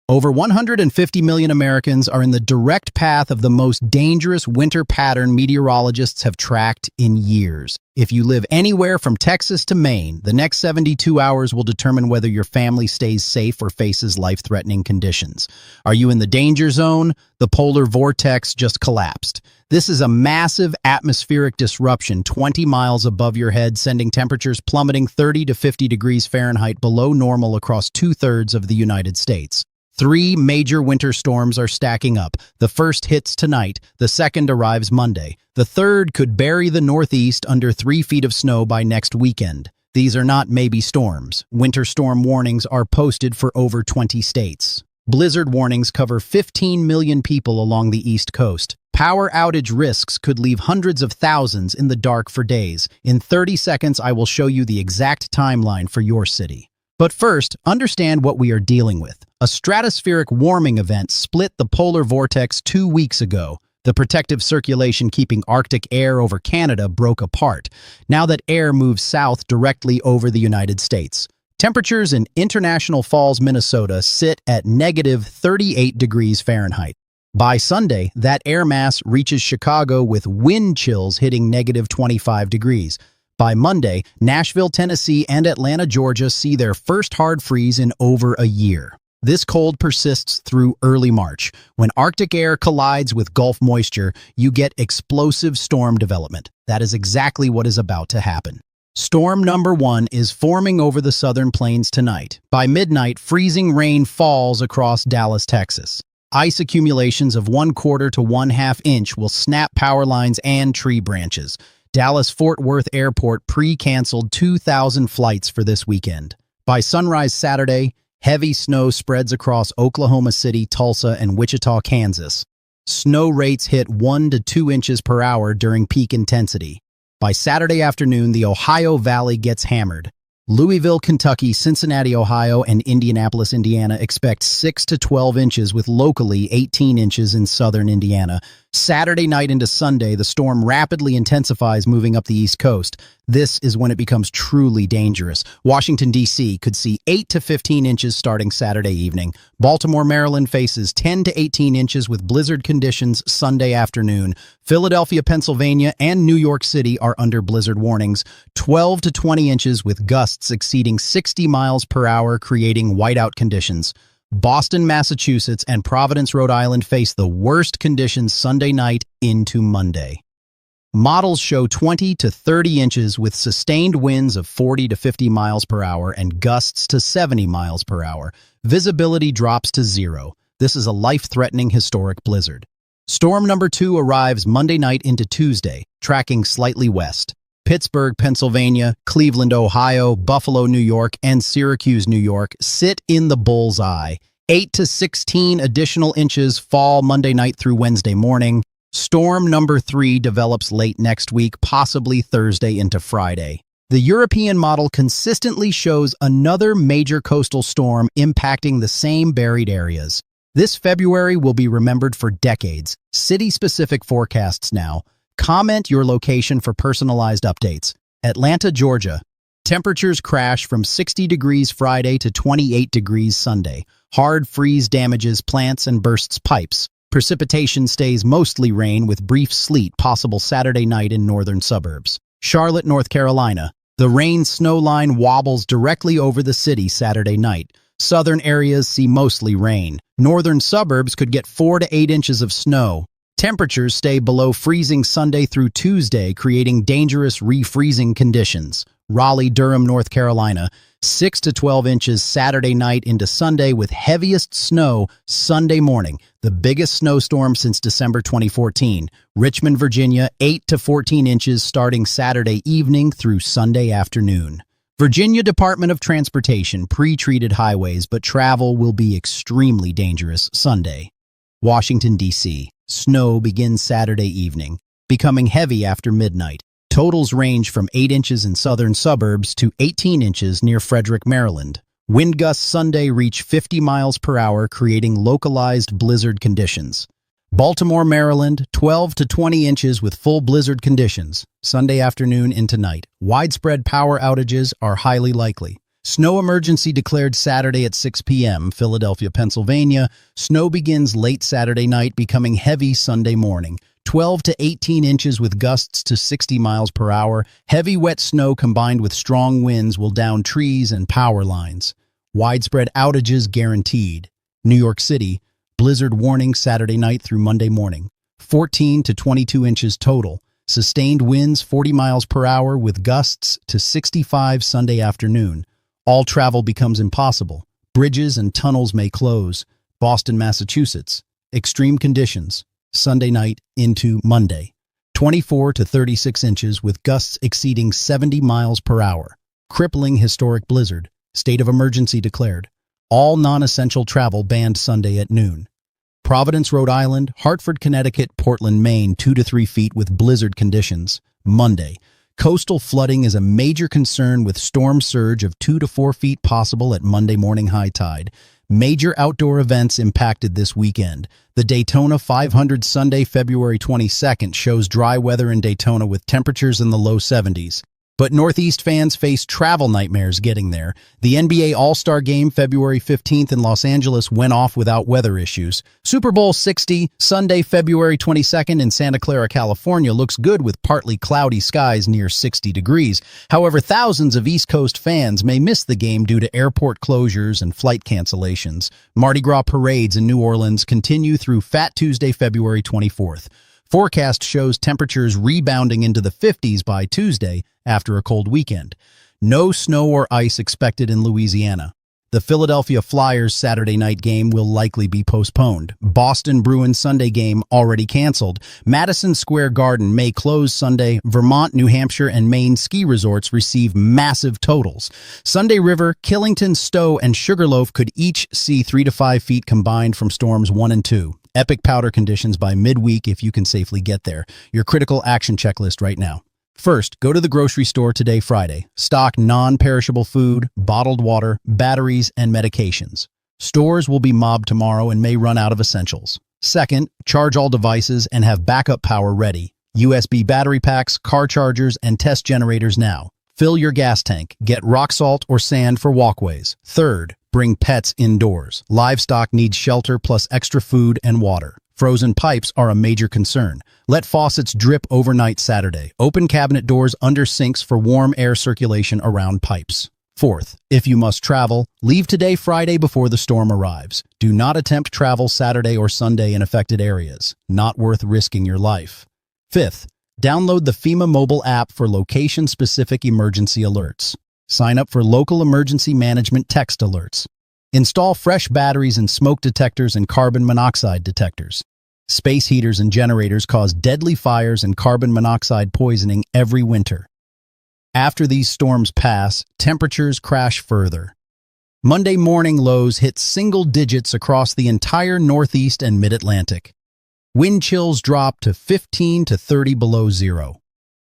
Over 150 million Americans are in the direct path of the most dangerous winter pattern meteorologists have tracked in years. If you live anywhere from Texas to Maine, the next 72 hours will determine whether your family stays safe or faces life-threatening conditions. Are you in the danger zone? The polar vortex just collapsed. This is a massive atmospheric disruption 20 miles above your head, sending temperatures plummeting 30 to 50 degrees Fahrenheit below normal across two-thirds of the United States. 3 major winter storms are stacking up. The first hits tonight, the second arrives Monday. The third could bury the Northeast under 3 feet of snow by next weekend. These are not maybe storms. Winter storm warnings are posted for over 20 states. Blizzard warnings cover 15 million people along the East Coast. Power outage risks could leave hundreds of thousands in the dark for days. In 30 seconds, I will show you the exact timeline for your city. But first, understand what we are dealing with. A stratospheric warming event split the polar vortex 2 weeks ago. The protective circulation keeping Arctic air over Canada broke apart. Now that air moves south directly over the United States. Temperatures in International Falls, Minnesota sit at negative 38 degrees Fahrenheit. By Sunday, that air mass reaches Chicago with wind chills hitting negative 25 degrees. By Monday, Nashville, Tennessee, and Atlanta, Georgia see their first hard freeze in over a year. This cold persists through early March. When Arctic air collides with Gulf moisture, you get explosive storm development. That is exactly what is about to happen. Storm number 1 is forming over the southern plains tonight. By midnight, freezing rain falls across Dallas, Texas. Ice accumulations of 1/4 to 1/2 inch will snap power lines and tree branches. Dallas-Fort Worth Airport pre-canceled 2,000 flights for this weekend. By sunrise Saturday, heavy snow spreads across Oklahoma City, Tulsa, and Wichita, Kansas. Snow rates hit 1 to 2 inches per hour during peak intensity. By Saturday afternoon, the Ohio Valley gets hammered. Louisville, Kentucky, Cincinnati, Ohio, and Indianapolis, Indiana expect 6 to 12 inches with locally 18 inches in southern Indiana. Saturday night into Sunday, the storm rapidly intensifies moving up the East Coast. This is when it becomes truly dangerous. Washington, D.C. could see 8 to 15 inches starting Saturday evening. Baltimore, Maryland faces 10 to 18 inches with blizzard conditions Sunday afternoon. Philadelphia, Pennsylvania, and New York City are under blizzard warnings. 12 to 20 inches with gusts exceeding 60 miles per hour, creating whiteout conditions. Boston, Massachusetts, and Providence, Rhode Island face the worst conditions Sunday night into Monday. Models show 20 to 30 inches with sustained winds of 40 to 50 miles per hour and gusts to 70 miles per hour. Visibility drops to 0. This is a life-threatening historic blizzard. Storm number 2 arrives Monday night into Tuesday, tracking slightly west. Pittsburgh, Pennsylvania, Cleveland, Ohio, Buffalo, New York, and Syracuse, New York sit in the bullseye. 8 to 16 additional inches fall Monday night through Wednesday morning. Storm number 3 develops late next week, possibly Thursday into Friday. The European model consistently shows another major coastal storm impacting the same buried areas. This February will be remembered for decades. City-specific forecasts now. Comment your location for personalized updates. Atlanta, Georgia. Temperatures crash from 60 degrees Friday to 28 degrees Sunday. Hard freeze damages plants and bursts pipes. Precipitation stays mostly rain with brief sleet possible Saturday night in northern suburbs. Charlotte, North Carolina. The rain-snow line wobbles directly over the city Saturday night. Southern areas see mostly rain. Northern suburbs could get 4 to 8 inches of snow. Temperatures stay below freezing Sunday through Tuesday, creating dangerous refreezing conditions. Raleigh, Durham, North Carolina, 6 to 12 inches Saturday night into Sunday with heaviest snow Sunday morning, the biggest snowstorm since December 2014. Richmond, Virginia, 8 to 14 inches starting Saturday evening through Sunday afternoon. Virginia Department of Transportation pre-treated highways, but travel will be extremely dangerous Sunday. Washington, D.C. Snow begins Saturday evening, becoming heavy after midnight. Totals range from 8 inches in southern suburbs to 18 inches near Frederick, Maryland. Wind gusts Sunday reach 50 miles per hour, creating localized blizzard conditions. Baltimore, Maryland, 12 to 20 inches with full blizzard conditions, Sunday afternoon into night. Widespread power outages are highly likely. Snow emergency declared Saturday at 6 p.m., Philadelphia, Pennsylvania. Snow begins late Saturday night, becoming heavy Sunday morning. 12 to 18 inches with gusts to 60 miles per hour. Heavy wet snow combined with strong winds will down trees and power lines. Widespread outages guaranteed. New York City, blizzard warning Saturday night through Monday morning. 14 to 22 inches total. Sustained winds 40 miles per hour with gusts to 65 Sunday afternoon. All travel becomes impossible. Bridges and tunnels may close. Boston, Massachusetts. Extreme conditions. Sunday night into Monday. 24 to 36 inches with gusts exceeding 70 miles per hour. Crippling historic blizzard. State of emergency declared. All non-essential travel banned Sunday at noon. Providence, Rhode Island, Hartford, Connecticut, Portland, Maine, 2 to 3 feet with blizzard conditions. Monday. Coastal flooding is a major concern with storm surge of 2 to 4 feet possible at Monday morning high tide. Major outdoor events impacted this weekend. The Daytona 500 Sunday, February 22nd shows dry weather in Daytona with temperatures in the low 70s. But Northeast fans face travel nightmares getting there. The NBA All-Star Game February 15th in Los Angeles went off without weather issues. Super Bowl 60, Sunday, February 22nd in Santa Clara, California looks good with partly cloudy skies near 60 degrees. However, thousands of East Coast fans may miss the game due to airport closures and flight cancellations. Mardi Gras parades in New Orleans continue through Fat Tuesday, February 24th. Forecast shows temperatures rebounding into the 50s by Tuesday after a cold weekend. No snow or ice expected in Louisiana. The Philadelphia Flyers Saturday night game will likely be postponed. Boston Bruins Sunday game already canceled. Madison Square Garden may close Sunday. Vermont, New Hampshire, and Maine ski resorts receive massive totals. Sunday River, Killington, Stowe, and Sugarloaf could each see 3 to 5 feet combined from storms 1 and 2. Epic powder conditions by midweek if you can safely get there. Your critical action checklist right now. First, go to the grocery store today, Friday. Stock non-perishable food, bottled water, batteries, and medications. Stores will be mobbed tomorrow and may run out of essentials. Second, charge all devices and have backup power ready. USB battery packs, car chargers, and test generators now. Fill your gas tank. Get rock salt or sand for walkways. Third, bring pets indoors. Livestock needs shelter plus extra food and water. Frozen pipes are a major concern. Let faucets drip overnight Saturday. Open cabinet doors under sinks for warm air circulation around pipes. Fourth, if you must travel, leave today, Friday, before the storm arrives. Do not attempt travel Saturday or Sunday in affected areas. Not worth risking your life. Fifth, download the FEMA mobile app for location-specific emergency alerts. Sign up for local emergency management text alerts. Install fresh batteries and smoke detectors and carbon monoxide detectors. Space heaters and generators cause deadly fires and carbon monoxide poisoning every winter. After these storms pass, temperatures crash further. Monday morning lows hit single digits across the entire Northeast and Mid-Atlantic. Wind chills drop to 15 to 30 below zero.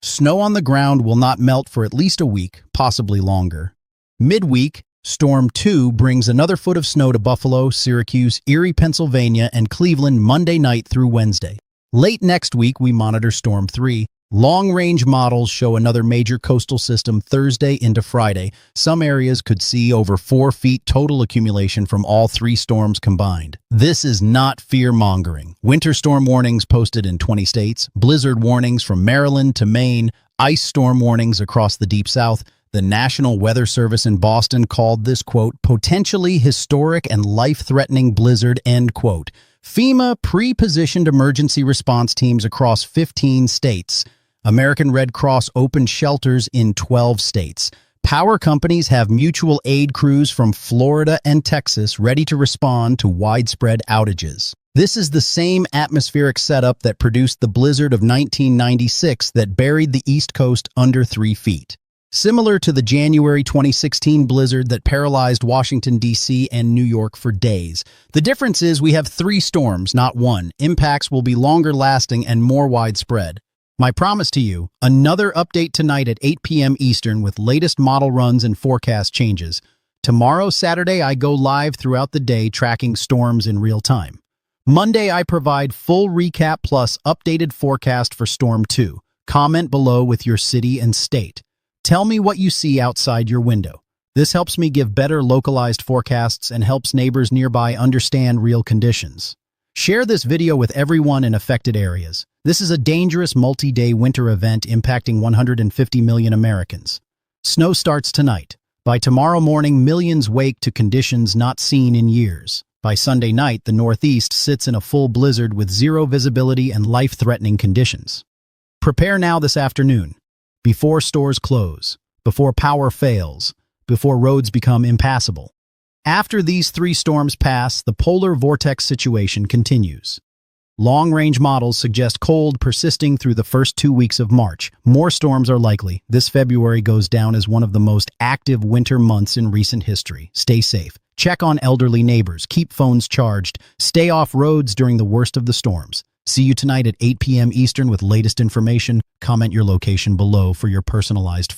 Snow on the ground will not melt for at least a week, possibly longer. Midweek, Storm 2 brings another foot of snow to Buffalo, Syracuse, Erie, Pennsylvania, and Cleveland Monday night through Wednesday. Late next week, we monitor Storm 3. Long-range models show another major coastal system Thursday into Friday. Some areas could see over 4 feet total accumulation from all 3 storms combined. This is not fear-mongering. Winter storm warnings posted in 20 states, blizzard warnings from Maryland to Maine, ice storm warnings across the Deep South. The National Weather Service in Boston called this, quote, potentially historic and life-threatening blizzard, end quote. FEMA pre-positioned emergency response teams across 15 states. American Red Cross opened shelters in 12 states. Power companies have mutual aid crews from Florida and Texas ready to respond to widespread outages. This is the same atmospheric setup that produced the blizzard of 1996 that buried the East Coast under 3 feet. Similar to the January 2016 blizzard that paralyzed Washington, D.C. and New York for days. The difference is we have 3 storms, not 1. Impacts will be longer lasting and more widespread. My promise to you, another update tonight at 8 p.m. Eastern with latest model runs and forecast changes. Tomorrow, Saturday, I go live throughout the day tracking storms in real time. Monday, I provide full recap plus updated forecast for Storm 2. Comment below with your city and state. Tell me what you see outside your window. This helps me give better localized forecasts and helps neighbors nearby understand real conditions. Share this video with everyone in affected areas. This is a dangerous multi-day winter event impacting 150 million Americans. Snow starts tonight. By tomorrow morning, millions wake to conditions not seen in years. By Sunday night, the Northeast sits in a full blizzard with zero visibility and life-threatening conditions. Prepare now this afternoon, before stores close, before power fails, before roads become impassable. After these three storms pass, the polar vortex situation continues. Long-range models suggest cold persisting through the first 2 weeks of March. More storms are likely. This February goes down as one of the most active winter months in recent history. Stay safe. Check on elderly neighbors. Keep phones charged. Stay off roads during the worst of the storms. See you tonight at 8 p.m. Eastern with latest information. Comment your location below for your personalized